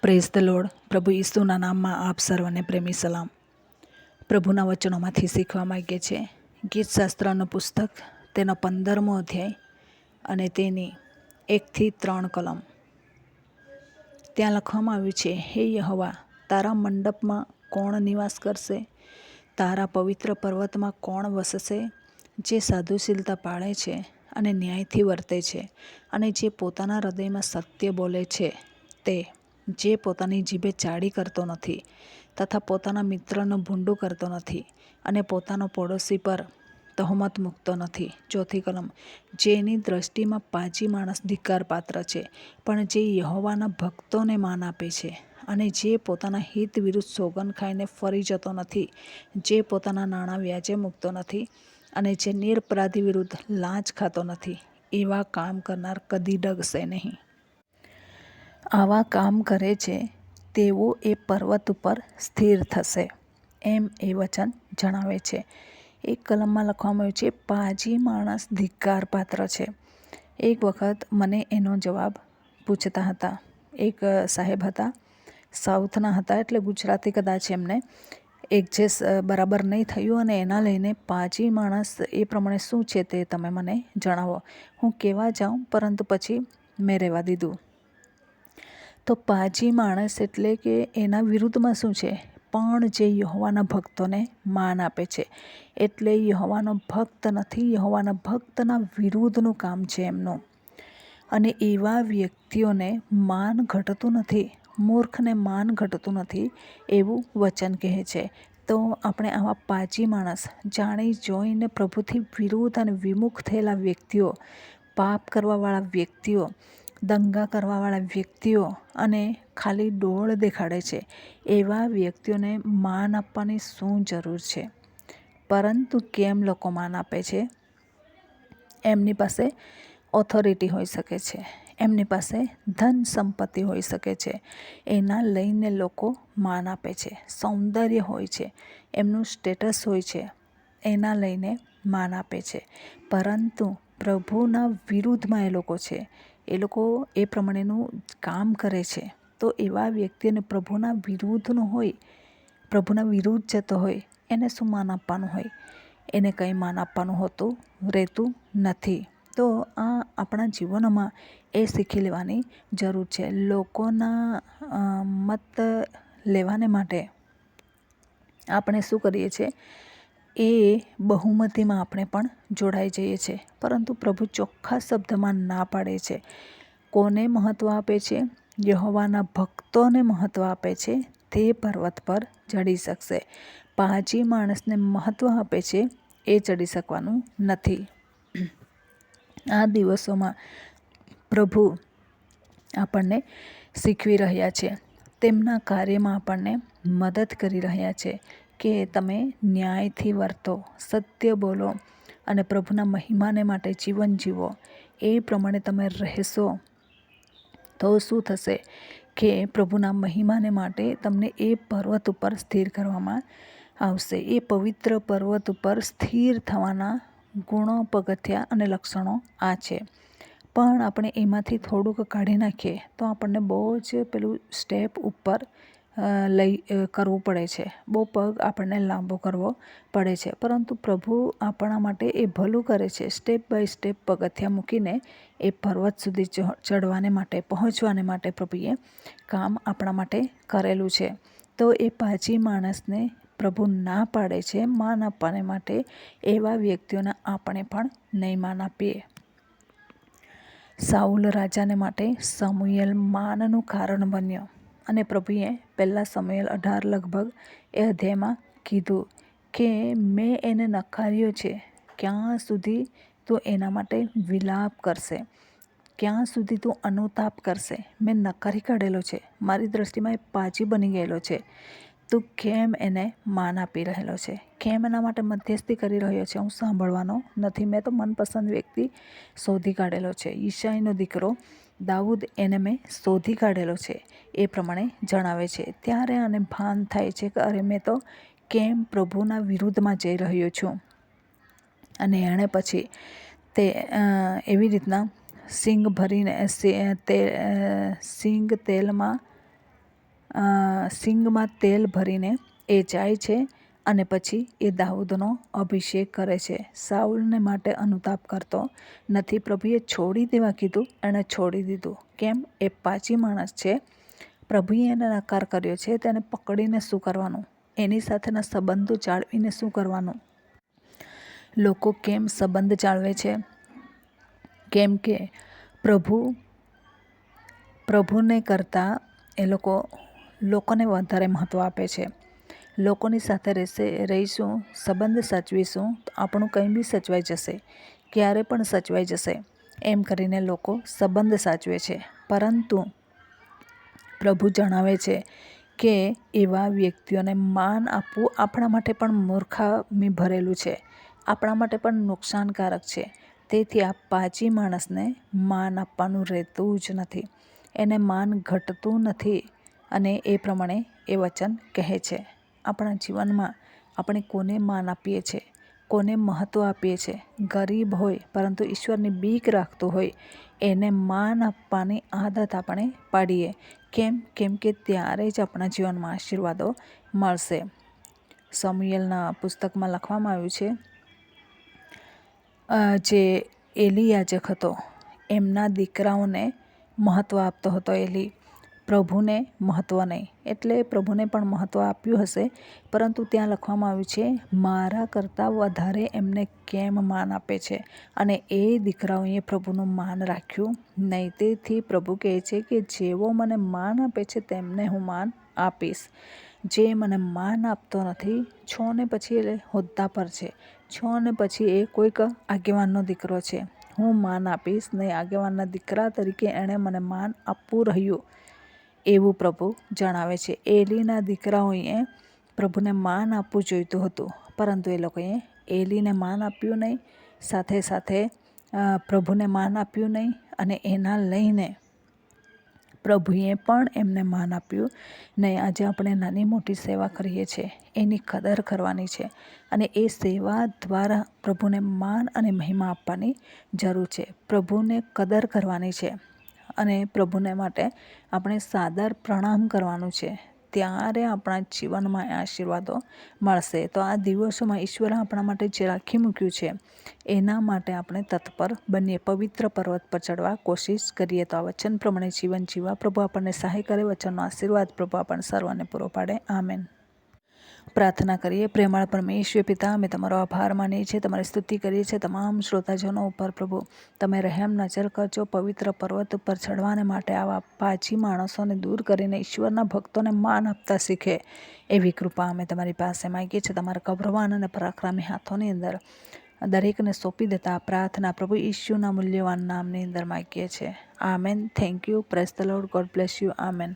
Praise the lord. પ્રભુ ઈસુના નામમાં આપ સર્વને પ્રેમી સલામ. પ્રભુના વચનોમાંથી શીખવા માગીએ છીએ. ગીતશાસ્ત્રનું પુસ્તક, તેનો 15મો અધ્યાય અને તેની 1-3 કલમ. ત્યાં લખવામાં આવ્યું છે, હે યહોવા, તારા મંડપમાં કોણ નિવાસ કરશે? તારા પવિત્ર પર્વતમાં કોણ વસશે? જે સાધુશીલતા પાળે છે અને ન્યાયથી વર્તે છે, અને જે પોતાના હૃદયમાં સત્ય બોલે છે, તે જે પોતાની જીભે ચાડી કરતો નથી તથા પોતાના મિત્રનું ભૂંડું કરતો નથી અને પોતાનો પડોશી પર તહોમત મૂકતો નથી. 4 કલમ. જેની દ્રષ્ટિમાં પાજી માણસ ધિક્કારપાત્ર છે, પણ જે યહોવાના ભક્તોને માન આપે છે, અને જે પોતાના હિત વિરુદ્ધ સોગંદ ખાઈને ફરી જતો નથી, જે પોતાના નાણાં વ્યાજે મૂકતો નથી અને જે નિરપરાધી વિરુદ્ધ લાંચ ખાતો નથી, એવા કામ કરનાર કદી ડગશે નહીં. આવા કામ કરે છે તેઓ એ પર્વત ઉપર સ્થિર થશે, એમ એ વચન જણાવે છે. એક કલમમાં લખવામાં આવ્યું છે, પાજી માણસ ધિક્કારપાત્ર છે. એક વખત મને એનો જવાબ પૂછતા હતા. એક સાહેબ હતા, સાઉથના હતા, એટલે ગુજરાતી કદાચ એમને એડજસ્ટ બરાબર નહીં થયું, અને એના લઈને પાજી માણસ એ પ્રમાણે શું છે તે તમે મને જણાવો. હું કહેવા જાઉં, પરંતુ પછી મેં રહેવા દીધું. તો પાજી માણસ એટલે કે એના વિરુદ્ધમાં શું છે? પણ જે યહોવાના ભક્તોને માન આપે છે. એટલે યહોવાનો ભક્ત નથી, યહોવાના ભક્તના વિરુદ્ધનું કામ છે એમનું. અને એવા વ્યક્તિઓને માન ઘટતું નથી, મૂર્ખને માન ઘટતું નથી, એવું વચન કહે છે. તો આપણે આવા પાજી માણસ, જાણી જોઈને પ્રભુથી વિરુદ્ધ અને વિમુખ થયેલા વ્યક્તિઓ, પાપ કરવાવાળા વ્યક્તિઓ, દંગા કરવાવાળા વ્યક્તિઓ અને ખાલી ડોળ દેખાડે છે, એવા વ્યક્તિઓને માન આપવાની શું જરૂર છે? પરંતુ કેમ લોકો માન આપે છે? એમની પાસે ઓથોરિટી હોઈ શકે છે, એમની પાસે ધન સંપત્તિ હોઈ શકે છે, એના લઈને લોકો માન આપે છે. સૌંદર્ય હોય છે, એમનું સ્ટેટસ હોય છે, એના લઈને માન આપે છે. પરંતુ પ્રભુના વિરુદ્ધમાં એ લોકો છે, એ લોકો એ પ્રમાણેનું કામ કરે છે, તો એવા વ્યક્તિને પ્રભુના વિરુદ્ધનું હોય, પ્રભુના વિરુદ્ધ જતો હોય, એને શું માન આપવાનું હોય? એને કંઈ માન આપવાનું હોતું રહેતું નથી. તો આ આપણા જીવનમાં એ શીખી લેવાની જરૂર છે. લોકોના મત લેવાને માટે આપણે શું કરીએ છીએ? એ બહુમતીમાં આપણે પણ જોડાઈ જઈએ છીએ. પરંતુ પ્રભુ ચોખ્ખા શબ્દમાં ના પાડે છે. કોને મહત્ત્વ આપે છે? યહોવાના ભક્તોને મહત્ત્વ આપે છે. તે પર્વત પર ચડી શકશે. પાજી માણસને મહત્ત્વ આપે છે, એ ચડી શકવાનું નથી. આ દિવસોમાં પ્રભુ આપણને શીખવી રહ્યા છે, તેમના કાર્યમાં આપણને મદદ કરી રહ્યા છે કે તમે ન્યાયથી વર્તો, સત્ય બોલો અને પ્રભુના મહિમાને માટે જીવન જીવો. એ પ્રમાણે તમે રહેશો તો શું થશે કે પ્રભુના મહિમાને માટે તમને એ પર્વત ઉપર સ્થિર કરવામાં આવશે. એ પવિત્ર પર્વત ઉપર સ્થિર થવાના ગુણો, પગથિયા અને લક્ષણો આ છે. પણ આપણે એમાંથી થોડુંક કાઢી નાખીએ તો આપણને બહુ જ પેલું સ્ટેપ ઉપર કરવું પડે છે, બહુ પગ આપણને લાંબો કરવો પડે છે. પરંતુ પ્રભુ આપણા માટે એ ભલું કરે છે. સ્ટેપ બાય સ્ટેપ પગથિયા મૂકીને એ પર્વત સુધી ચડવાને માટે, પહોંચવાને માટે પ્રભુએ કામ આપણા માટે કરેલું છે. તો એ પાજી માણસને પ્રભુ ના પાડે છે માન આપવાને માટે, એવા વ્યક્તિઓને આપણે પણ નહીં માન આપીએ. સાઉલ રાજાને માટે સમુએલ માનનું કારણ બન્યો, અને પ્રભુએ 1 સમુએલ 18 લગભગ એ અધ્યાયમાં કીધું કે મેં એને નકાર્યો છે. ક્યાં સુધી તું એના માટે વિલાપ કરશે? ક્યાં સુધી તું અનુતાપ કરશે? મેં નકારી કાઢેલો છે, મારી દ્રષ્ટિમાં એ પાજી બની ગયેલો છે. તું કેમ એને માન આપી રહેલો છે? કેમ એના માટે મધ્યસ્થી કરી રહ્યો છે? હું સાંભળવાનો નથી. મેં તો મનપસંદ વ્યક્તિ શોધી કાઢેલો છે. ઈશાઈનો દીકરો દાઉદ, એને મેં શોધી કાઢેલો છે, એ પ્રમાણે જણાવે છે. ત્યારે આને ભાન થાય છે કે અરે, મેં તો કેમ પ્રભુના વિરુદ્ધમાં જઈ રહ્યો છું. અને એણે પછી તે એવી રીતના સિંગ ભરીને સિંગ તેલમાં સિંગમાં તેલ ભરીને એ જાય છે અને પછી એ દાઉદનો અભિષેક કરે છે. સાઉલને માટે અનુતાપ કરતો નથી. પ્રભુએ છોડી દેવા કીધું, એણે છોડી દીધું. કેમ? એ પાજી માણસ છે. પ્રભુએ એને નકાર કર્યો છે, તેને પકડીને શું કરવાનું? એની સાથેના સંબંધો જાળવીને શું કરવાનું? લોકો કેમ સંબંધ જાળવે છે? કેમ કે પ્રભુને કરતાં એ લોકોને વધારે મહત્ત્વ આપે છે. લોકોની સાથે રહીશું, સંબંધ સાચવીશું તો આપણું કંઈ બી સચવાઈ જશે, ક્યારે પણ સચવાઈ જશે એમ કરીને લોકો સંબંધ સાચવે છે. પરંતુ પ્રભુ જણાવે છે કે એવા વ્યક્તિઓને માન આપવું આપણા માટે પણ મૂર્ખામી ભરેલું છે, આપણા માટે પણ નુકસાનકારક છે. તેથી આ પાજી માણસને માન આપવાનું રહેતું જ નથી, એને માન ઘટતું નથી. અને એ પ્રમાણે એ વચન કહે છે. આપણા જીવનમાં આપણે કોને માન આપીએ છીએ, કોને મહત્ત્વ આપીએ છીએ? ગરીબ હોય પરંતુ ઈશ્વરની બીક રાખતો હોય એને માન આપવાની આદત આપણે પાડીએ. કેમ કે ત્યારે જ આપણા જીવનમાં આશીર્વાદો મળશે. સમુએલના પુસ્તકમાં લખવામાં આવ્યું છે, જે એલી યાજક હતો એમના દીકરાઓને મહત્ત્વ આપતો હતો એલી, પ્રભુને મહત્ત્વ નહીં. એટલે પ્રભુને પણ મહત્ત્વ આપ્યું હશે, પરંતુ ત્યાં લખવામાં આવ્યું છે મારા કરતાં વધારે એમને કેમ માન આપે છે. અને એ દીકરાઓએ પ્રભુનું માન રાખ્યું નહીં. તેથી પ્રભુ કહે છે કે જેવો મને માન આપે છે તેમને હું માન આપીશ. જે મને માન આપતો નથી, છો ને પછી એ હોદ્દા પર છે, છો ને પછી એ કોઈક આગેવાનનો દીકરો છે, હું માન આપીશ નહીં. આગેવાનના દીકરા તરીકે એણે મને માન આપવું રહ્યું એવું પ્રભુ જણાવે છે. એલીના દીકરાઓએ પ્રભુને માન આપવું જોઈતું હતું, પરંતુ એ લોકોએ એલીને માન આપ્યું નહીં, સાથે સાથે પ્રભુને માન આપ્યું નહીં. અને એના લઈને પ્રભુએ પણ એમને માન આપ્યું નહીં. આજે આપણે નાની મોટી સેવા કરીએ છીએ, એની કદર કરવાની છે અને એ સેવા દ્વારા પ્રભુને માન અને મહિમા આપવાની જરૂર છે. પ્રભુને કદર કરવાની છે અને પ્રભુને માટે આપણે સાદર પ્રણામ કરવાનું છે. ત્યારે આપણા જીવનમાં આશીર્વાદો મળશે. તો આ દિવસોમાં ઈશ્વરે આપણા માટે જે રાખી મૂક્યું છે એના માટે આપણે તત્પર બનીએ, પવિત્ર પર્વત પર ચડવા કોશિશ કરીએ. તો આ વચન પ્રમાણે જીવન જીવવા પ્રભુ આપણને સહાય કરે. વચનનો આશીર્વાદ પ્રભુ આપણને સર્વને પૂરો પાડે. આમેન. પ્રાર્થના કરીએ. પ્રેમાળ પરમેશ્વર પિતા, અમે તમારો આભાર માનીએ છીએ, તમારી સ્તુતિ કરીએ છીએ તમામ શ્રોતાજનો ઉપર. પ્રભુ તમે રહેમ નજર કરજો. પવિત્ર પર્વત ઉપર ચડવાને માટે આવા પાજી માણસોને દૂર કરીને ઈશ્વરના ભક્તોને માન આપતા શીખે એવી કૃપા અમે તમારી પાસે માગીએ છીએ. તમારા ગૌરવાન અને પરાક્રમી હાથોની અંદર દરેકને સોંપી દેતા પ્રાર્થના પ્રભુ ઈશ્વરના મૂલ્યવાન નામની અંદર માગીએ છીએ. Amen. Thank you. Praise the lord. God bless you. Amen.